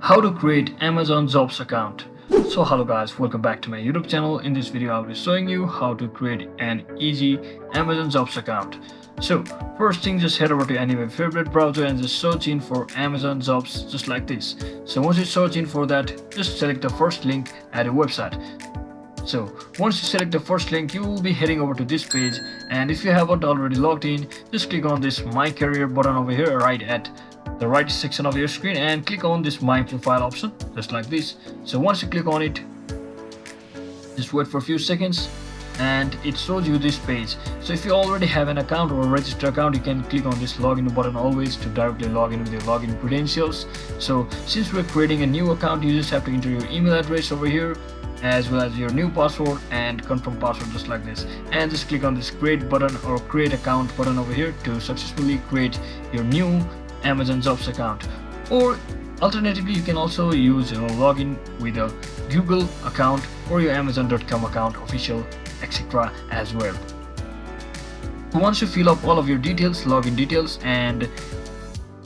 How to create Amazon Jobs account. So hello guys, welcome back to my YouTube channel. In this video I'll be showing you how to create an easy Amazon Jobs account. So first thing, just head over to any of your favorite browser and just search in for Amazon Jobs just like this. So once you search in for that, just select the first link at your website. So once you select the first link, you will be heading over to this page, and if you haven't already logged in, just click on this My Career button over here right at the right section of your screen and click on this My Profile option just like this. So once you click on it, just wait for a few seconds and it shows you this page. So if you already have an account or a registered account, you can click on this login button always to directly log in with your login credentials. So since we're creating a new account, you just have to enter your email address over here as well as your new password and confirm password just like this, and just click on this create button or create account button over here to successfully create your new Amazon Jobs account. Or alternatively, you can also use your login with a Google account or your Amazon.com account official, etc. as well. Once you fill up all of your details, login details, and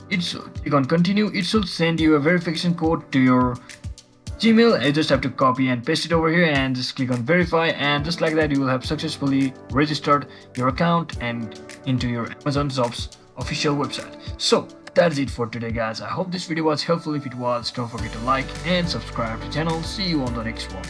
click on continue, it should send you a verification code to your Gmail. You just have to copy and paste it over here and just click on verify, and just like that you will have successfully registered your account and into your Amazon Jobs official website. So that's it for today guys. I hope this video was helpful. If it was, don't forget to like and subscribe to the channel. See you on the next one.